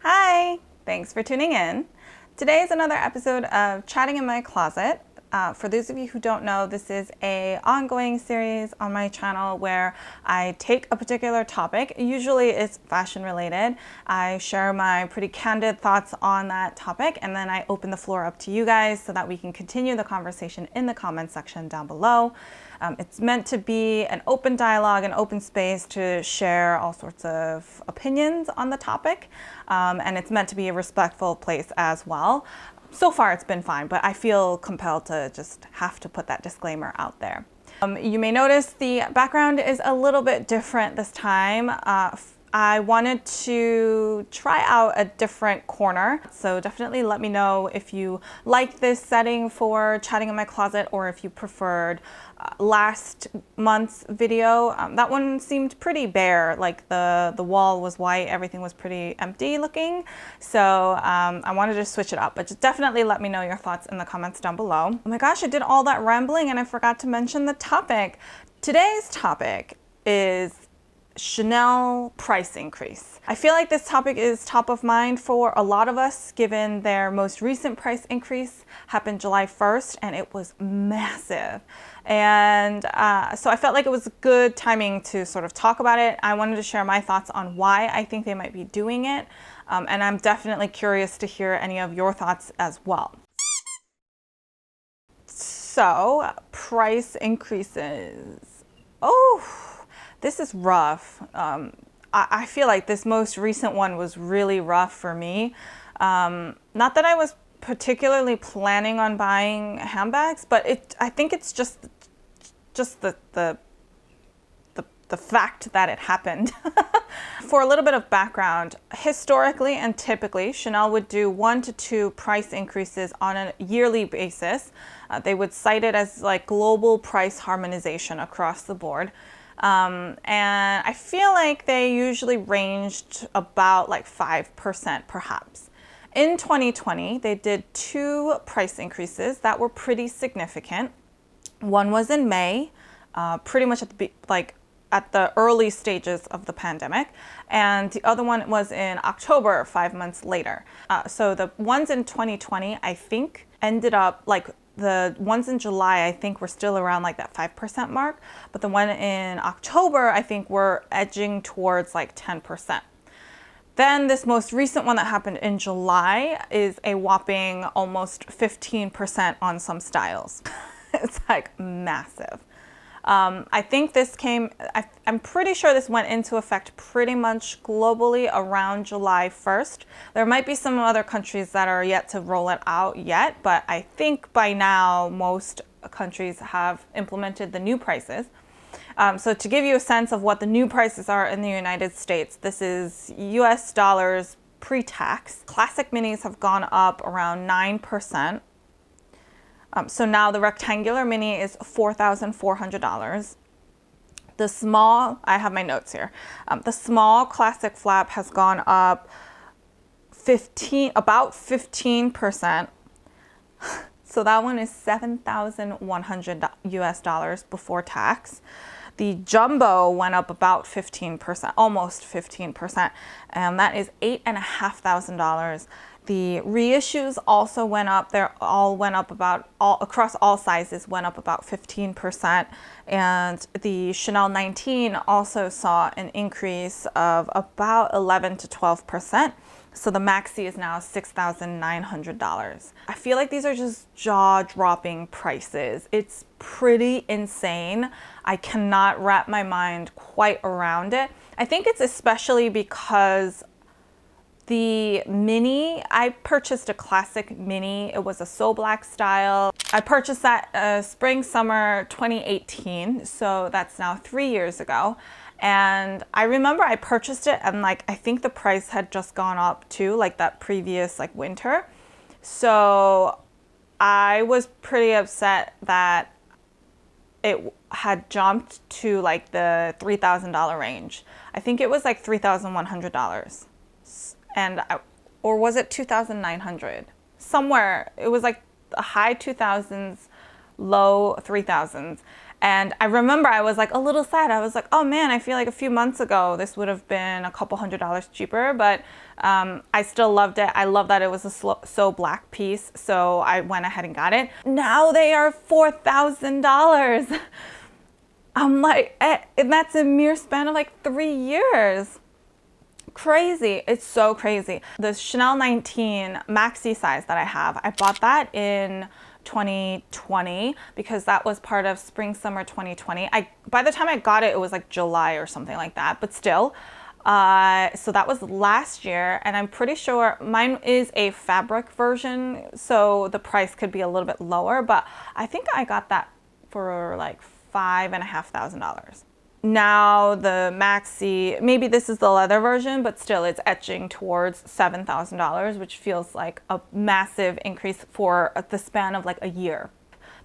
Hi, thanks for tuning in. Today is another episode of Chatting in My Closet. For those of you who don't know, this is an ongoing series on my channel where I take a particular topic. Usually it's fashion related. I share my pretty candid thoughts on that topic, and then I open the floor up to you guys so that we can continue the conversation in the comment section down below. It's meant to be an open dialogue, an open space to share all sorts of opinions on the topic, and it's meant to be a respectful place as well. So far it's been fine, but I feel compelled to just have to put that disclaimer out there. You may notice the background is a little bit different this time. I wanted to try out a different corner, so definitely let me know if you like this setting for Chatting in My Closet or if you preferred last month's video. That one seemed pretty bare, like the wall was white, everything was pretty empty looking, so I wanted to switch it up, but just definitely let me know your thoughts in the comments down below. Oh my gosh, I did all that rambling and I forgot to mention the topic. Today's topic is Chanel price increase. I feel like this topic is top of mind for a lot of us given their most recent price increase happened July 1st and it was massive. And so I felt like it was good timing to sort of talk about it. I wanted to share my thoughts on why I think they might be doing it. And I'm definitely curious to hear any of your thoughts as well. So, price increases. Oh, this is rough. I feel like this most recent one was really rough for me. Not that I was particularly planning on buying handbags, but I think it's just the fact that it happened. For a little bit of background, historically and typically, Chanel would do 1 to 2 price increases on a yearly basis. They would cite it as like global price harmonization across the board. And I feel like they usually ranged about like 5% perhaps. In 2020, they did 2 price increases that were pretty significant. One was in May, pretty much at the early stages of the pandemic, and the other one was in October, 5 months later. So the ones in 2020, I think, ended up like the ones in July, I think, were still around like that 5% mark, but the one in October, I think, were edging towards like 10%. Then this most recent one that happened in July is a whopping almost 15% on some styles. It's like massive. I think this I'm pretty sure this went into effect pretty much globally around July 1st. There might be some other countries that are yet to roll it out yet, but I think by now most countries have implemented the new prices. So to give you a sense of what the new prices are in the United States, this is US dollars pre-tax. Classic minis have gone up around 9%. So now the rectangular mini is $4,400. The small, I have my notes here. The small classic flap has gone up about 15%. So that one is $7,100 US dollars before tax. The jumbo went up about 15%, almost 15%, and that is $8,500. The reissues also went up. They all went up across all sizes, went up about 15%. And the Chanel 19 also saw an increase of about 11 to 12%. So the maxi is now $6,900. I feel like these are just jaw-dropping prices. It's pretty insane. I cannot wrap my mind quite around it. I think it's especially because the mini, I purchased a classic mini. It was a so black style. I purchased that spring, summer 2018. So that's now 3 years ago. And I remember I purchased it and like, I think the price had just gone up too, like that previous like winter. So I was pretty upset that it had jumped to like the $3,000 range. I think it was like $3,100. Or was it 2,900? Somewhere, it was like the high 2,000s, low 3,000s. And I remember I was like a little sad. I was like, oh man, I feel like a few months ago this would have been a couple $100s cheaper, but I still loved it. I love that it was a so black piece, so I went ahead and got it. Now they are $4,000. I'm like, and that's a mere span of like 3 years. Crazy. It's so crazy. The Chanel 19 maxi size that I have, I bought that in 2020 because that was part of spring summer 2020. By the time I got it, it was like July or something like that, but still. So that was last year, and I'm pretty sure mine is a fabric version, so the price could be a little bit lower, but I think I got that for like $5,500. Now the maxi, maybe this is the leather version, but still it's etching towards $7,000, which feels like a massive increase for the span of like a year.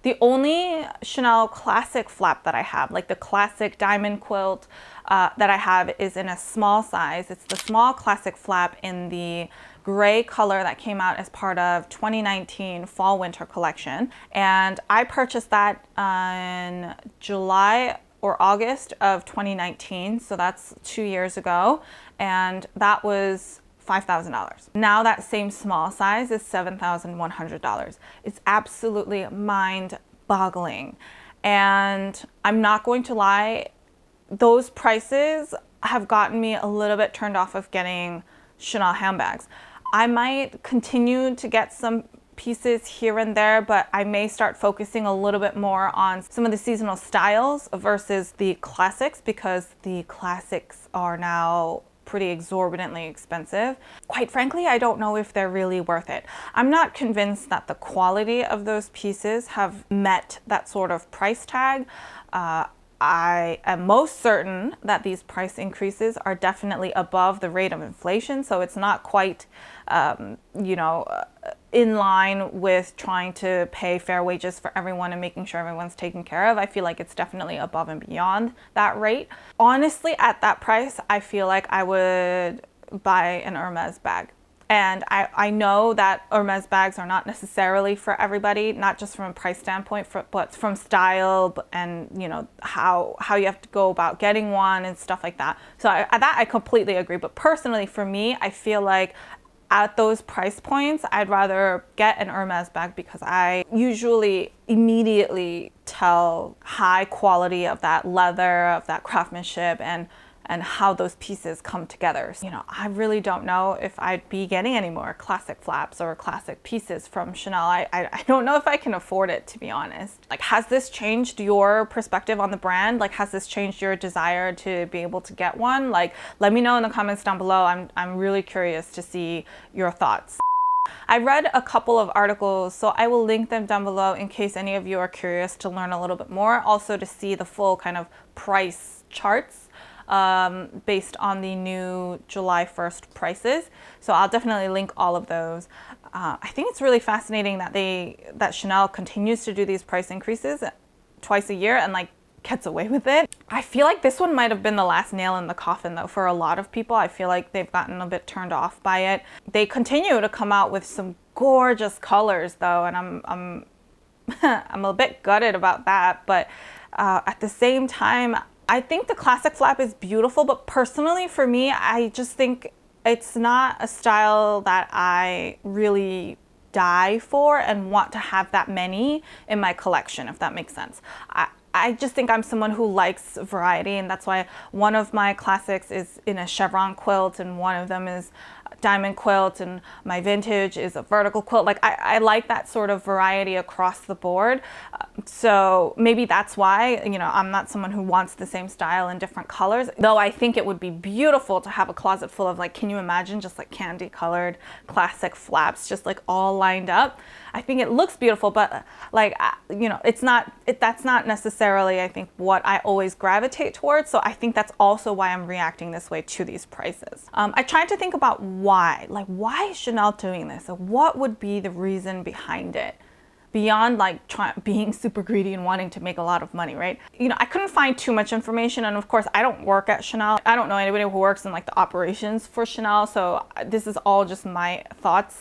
The only Chanel classic flap that I have, like the classic diamond quilt that I have, is in a small size. It's the small classic flap in the gray color that came out as part of 2019 fall winter collection. And I purchased that in July or August of 2019. So that's 2 years ago. And that was $5,000. Now that same small size is $7,100. It's absolutely mind-boggling. And I'm not going to lie, those prices have gotten me a little bit turned off of getting Chanel handbags. I might continue to get some pieces here and there, but I may start focusing a little bit more on some of the seasonal styles versus the classics, because the classics are now pretty exorbitantly expensive. Quite frankly, I don't know if they're really worth it. I'm not convinced that the quality of those pieces have met that sort of price tag. I am most certain that these price increases are definitely above the rate of inflation, so it's not quite, in line with trying to pay fair wages for everyone and making sure everyone's taken care of. I feel like it's definitely above and beyond that rate. Honestly, at that price, I feel like I would buy an Hermes bag. And I know that Hermes bags are not necessarily for everybody, not just from a price standpoint, but from style and, how you have to go about getting one and stuff like that. So I completely agree. But personally, for me, I feel like at those price points, I'd rather get an Hermes bag, because I usually immediately tell high quality of that leather, of that craftsmanship, and how those pieces come together. I really don't know if I'd be getting any more classic flaps or classic pieces from Chanel. I don't know if I can afford it, to be honest. Like, has this changed your perspective on the brand? Like, has this changed your desire to be able to get one? Like, let me know in the comments down below. I'm really curious to see your thoughts. I read a couple of articles, so I will link them down below in case any of you are curious to learn a little bit more. Also to see the full kind of price charts based on the new July 1st prices. So I'll definitely link all of those. I think it's really fascinating that Chanel continues to do these price increases twice a year and like gets away with it. I feel like this one might have been the last nail in the coffin though for a lot of people. I feel like they've gotten a bit turned off by it. They continue to come out with some gorgeous colors though, and I'm I'm a bit gutted about that, but at the same time, I think the classic flap is beautiful, but personally for me, I just think it's not a style that I really die for and want to have that many in my collection, if that makes sense. I just think I'm someone who likes variety, and that's why one of my classics is in a chevron quilt and one of them is diamond quilt, and my vintage is a vertical quilt. Like I like that sort of variety across the board. So maybe that's why, I'm not someone who wants the same style in different colors, though I think it would be beautiful to have a closet full of, like, can you imagine just like candy colored classic flaps just like all lined up? I think it looks beautiful, but like, that's not necessarily, I think, what I always gravitate towards. So I think that's also why I'm reacting this way to these prices. I tried to think about why is Chanel doing this? What would be the reason behind it? beyond like being super greedy and wanting to make a lot of money, right? You know, I couldn't find too much information, and of course I don't work at Chanel. I don't know anybody who works in like the operations for Chanel, so this is all just my thoughts,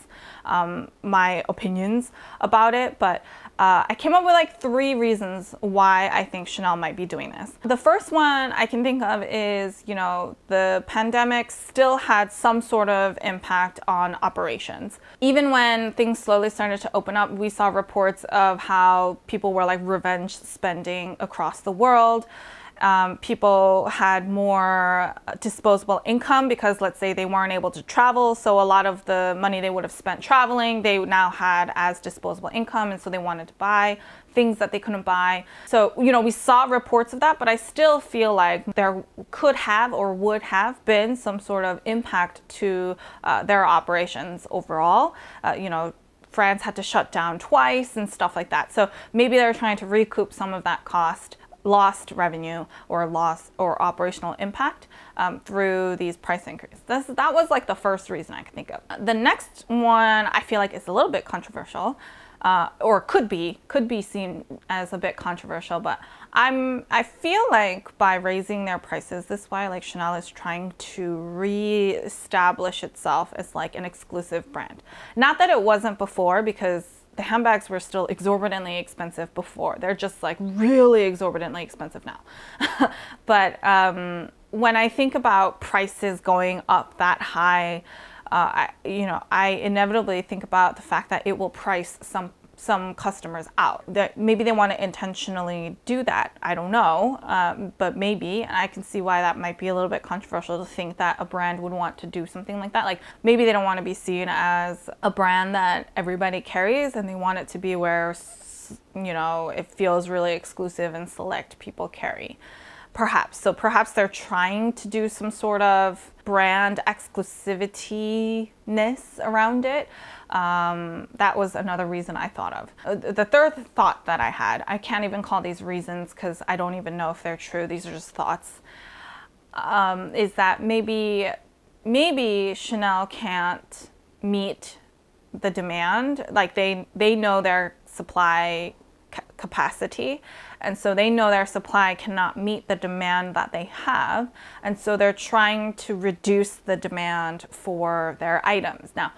my opinions about it. But I came up with like 3 reasons why I think Chanel might be doing this. The first one I can think of is, you know, the pandemic still had some sort of impact on operations. Even when things slowly started to open up, we saw reports of how people were like revenge spending across the world. People had more disposable income because, let's say, they weren't able to travel, so a lot of the money they would have spent traveling they now had as disposable income, and so they wanted to buy things that they couldn't buy. So, you know, we saw reports of that, but I still feel like there could have or would have been some sort of impact to their operations overall. You know, France had to shut down twice and stuff like that, so maybe they're trying to recoup some of that lost revenue or operational impact through these price increases. That was like the first reason I could think of. The next one I feel like is a little bit controversial, or could be seen as a bit controversial, but I feel like by raising their prices this way, like Chanel is trying to re-establish itself as like an exclusive brand. Not that it wasn't before, because the handbags were still exorbitantly expensive before. They're just like really exorbitantly expensive now. But when I think about prices going up that high, I inevitably think about the fact that it will price some customers out. That maybe they want to intentionally do that. I don't know, but maybe. And I can see why that might be a little bit controversial to think that a brand would want to do something like that. Like maybe they don't want to be seen as a brand that everybody carries, and they want it to be where, you know, it feels really exclusive and select people carry. Perhaps. So perhaps they're trying to do some sort of brand exclusivity-ness around it. That was another reason I thought of. The third thought that I had, I can't even call these reasons because I don't even know if they're true. These are just thoughts. Is that maybe Chanel can't meet the demand. Like they know their supply capacity, and so they know their supply cannot meet the demand that they have, and so they're trying to reduce the demand for their items. Now,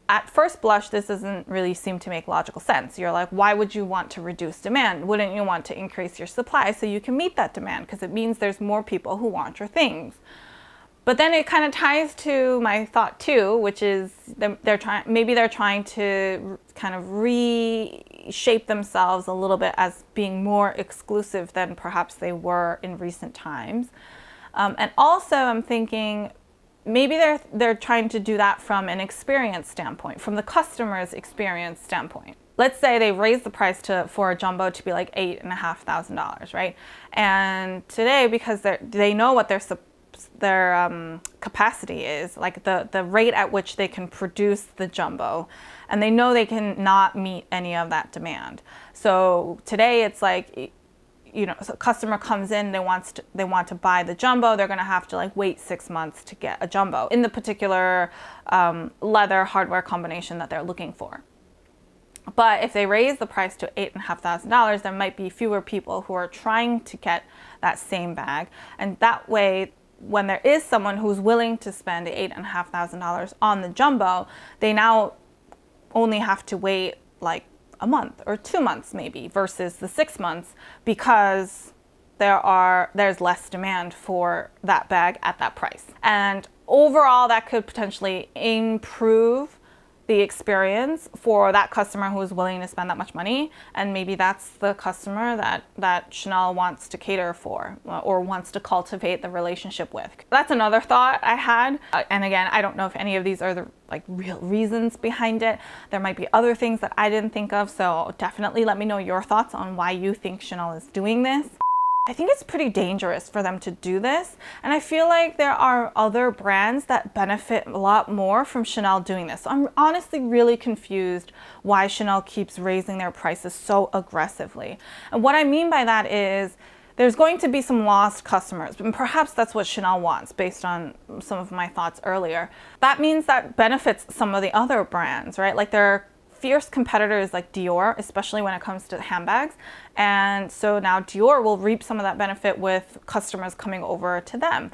at first blush, this doesn't really seem to make logical sense. You're like, why would you want to reduce demand? Wouldn't you want to increase your supply so you can meet that demand? Because it means there's more people who want your things. But then it kind of ties to my thought too, which is they're trying to kind of reshape themselves a little bit as being more exclusive than perhaps they were in recent times. And also I'm thinking maybe they're trying to do that from an experience standpoint, from the customer's experience standpoint. Let's say they raise the price for a jumbo to be like $8,500, right? And today, because they know what their capacity is, like the rate at which they can produce the jumbo, and they know they can not meet any of that demand. So today it's like, you know, so a customer comes in, they want to buy the jumbo, they're going to have to like wait 6 months to get a jumbo in the particular leather hardware combination that they're looking for. But if they raise the price to $8,500, there might be fewer people who are trying to get that same bag, and that way, when there is someone who's willing to spend $8,500 on the jumbo, they now only have to wait like a month or 2 months maybe versus the 6 months, because there's less demand for that bag at that price. And overall, that could potentially improve the experience for that customer who is willing to spend that much money, and maybe that's the customer that Chanel wants to cater for or wants to cultivate the relationship with. That's another thought I had, and again, I don't know if any of these are the like real reasons behind it. There might be other things that I didn't think of, so definitely let me know your thoughts on why you think Chanel is doing this. I think it's pretty dangerous for them to do this, and I feel like there are other brands that benefit a lot more from Chanel doing this. So I'm honestly really confused why Chanel keeps raising their prices so aggressively. And what I mean by that is there's going to be some lost customers, and perhaps that's what Chanel wants based on some of my thoughts earlier. That means that benefits some of the other brands, right? Like they're fierce competitors like Dior, especially when it comes to handbags. And so now Dior will reap some of that benefit with customers coming over to them.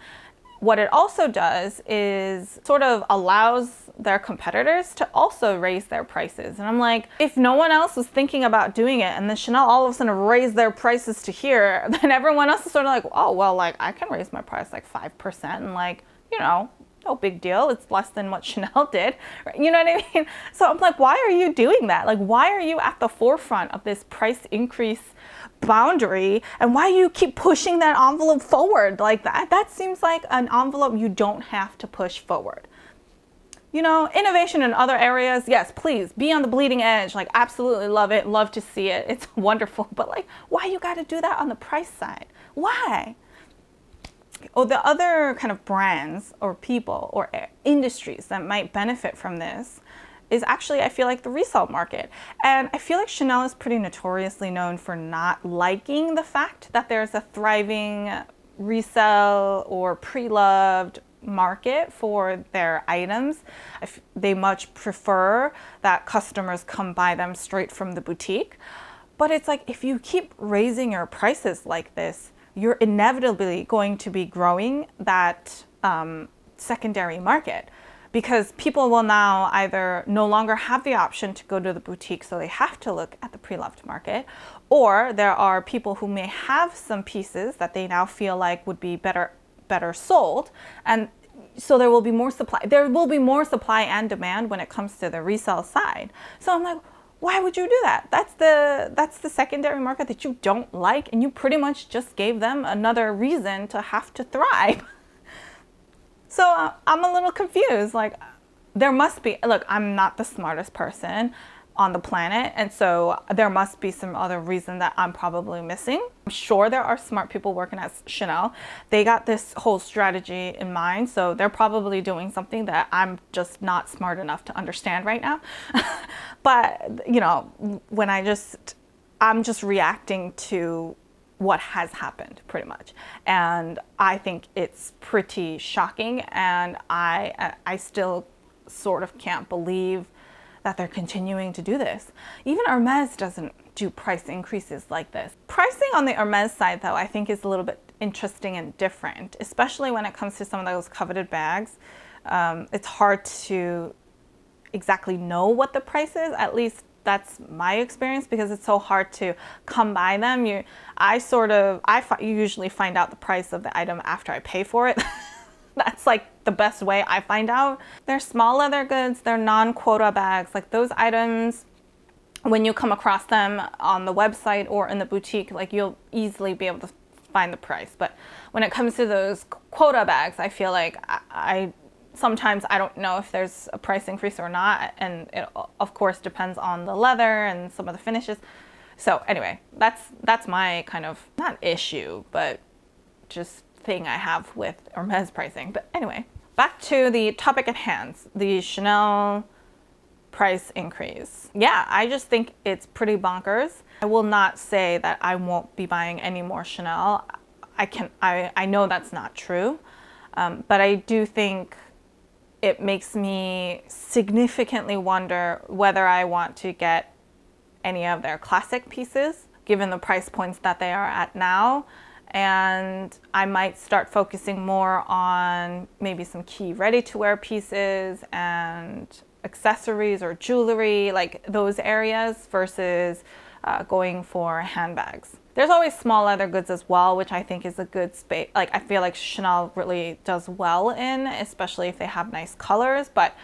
What it also does is sort of allows their competitors to also raise their prices. And I'm like, if no one else was thinking about doing it and then Chanel all of a sudden raised their prices to here, then everyone else is sort of like, oh, well, like I can raise my price like 5% and like, you know, no big deal. It's less than what Chanel did. You know what I mean? So I'm like, why are you doing that? Like, why are you at the forefront of this price increase boundary, and why you keep pushing that envelope forward like that? That seems like an envelope you don't have to push forward. You know, innovation in other areas, yes, please be on the bleeding edge. Like, absolutely love it, love to see it. It's wonderful. But like, why you got to do that on the price side? Why? Oh, the other kind of brands or people or industries that might benefit from this is actually, I feel like, the resale market. And I feel like Chanel is pretty notoriously known for not liking the fact that there's a thriving resale or pre-loved market for their items. They much prefer that customers come buy them straight from the boutique. But it's like, if you keep raising your prices like this, you're inevitably going to be growing that secondary market, because people will now either no longer have the option to go to the boutique, so they have to look at the pre-loved market, or there are people who may have some pieces that they now feel like would be better sold, and so there will be more supply. There will be more supply and demand when it comes to the resale side. So I'm like, why would you do that? That's the secondary market that you don't like, and you pretty much just gave them another reason to have to thrive. So I'm a little confused. Like, there must be, look, I'm not the smartest person on the planet, and so there must be some other reason that I'm probably missing. I'm sure there are smart people working at Chanel. They got this whole strategy in mind, so they're probably doing something that I'm just not smart enough to understand right now. But, you know, when I'm just reacting to what has happened, pretty much. And I think it's pretty shocking, and I still sort of can't believe that they're continuing to do this. Even Hermes doesn't do price increases like this. Pricing on the Hermes side, though, I think is a little bit interesting and different, especially when it comes to some of those coveted bags. It's hard to exactly know what the price is. At least that's my experience, because it's so hard to come by them. You usually find out the price of the item after I pay for it. That's like the best way I find out. They're small leather goods, they're non-quota bags. Like, those items, when you come across them on the website or in the boutique, like, you'll easily be able to find the price. But when it comes to those quota bags, I feel like sometimes I don't know if there's a price increase or not. And it, of course, depends on the leather and some of the finishes. So anyway, that's my kind of, not issue, but just thing I have with Hermes pricing. But anyway, back to the topic at hand, the Chanel price increase. Yeah, I just think it's pretty bonkers. I will not say that I won't be buying any more Chanel. I know that's not true, but I do think it makes me significantly wonder whether I want to get any of their classic pieces, given the price points that they are at now. And I might start focusing more on maybe some key ready-to-wear pieces and accessories or jewelry, like those areas, versus going for handbags. There's always small leather goods as well, which I think is a good space. Like, I feel like Chanel really does well in, especially if they have nice colors. But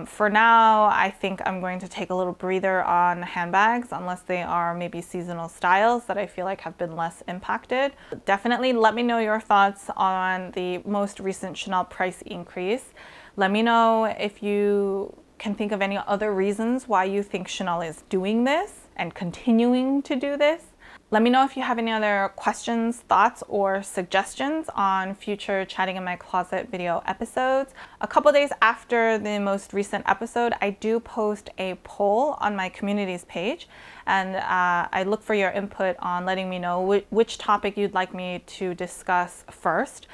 for now, I think I'm going to take a little breather on handbags, unless they are maybe seasonal styles that I feel like have been less impacted. Definitely let me know your thoughts on the most recent Chanel price increase. Let me know if you can think of any other reasons why you think Chanel is doing this and continuing to do this. Let me know if you have any other questions, thoughts, or suggestions on future Chatting in My Closet video episodes. A couple days after the most recent episode, I do post a poll on my communities page, and I look for your input on letting me know which topic you'd like me to discuss first.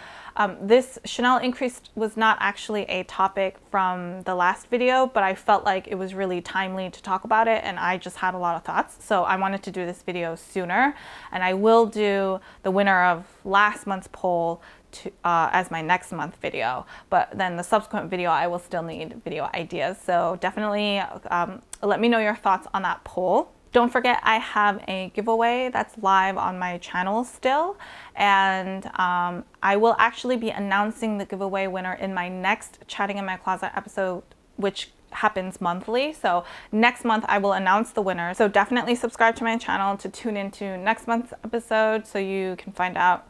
This Chanel increase was not actually a topic from the last video, but I felt like it was really timely to talk about it, and I just had a lot of thoughts. So I wanted to do this video sooner, and I will do the winner of last month's poll as my next month video, but then the subsequent video I will still need video ideas. So definitely let me know your thoughts on that poll. Don't forget, I have a giveaway that's live on my channel still, and I will actually be announcing the giveaway winner in my next Chatting in My Closet episode, which happens monthly. So next month I will announce the winner. So definitely subscribe to my channel to tune into next month's episode so you can find out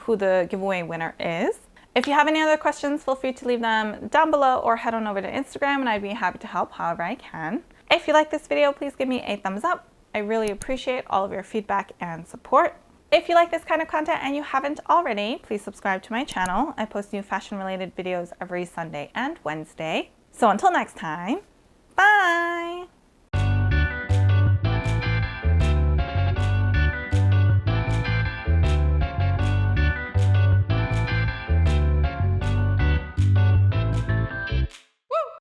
who the giveaway winner is. If you have any other questions, feel free to leave them down below or head on over to Instagram, and I'd be happy to help however I can. If you like this video, please give me a thumbs up. I really appreciate all of your feedback and support. If you like this kind of content and you haven't already, please subscribe to my channel. I post new fashion related videos every Sunday and Wednesday. So until next time, bye!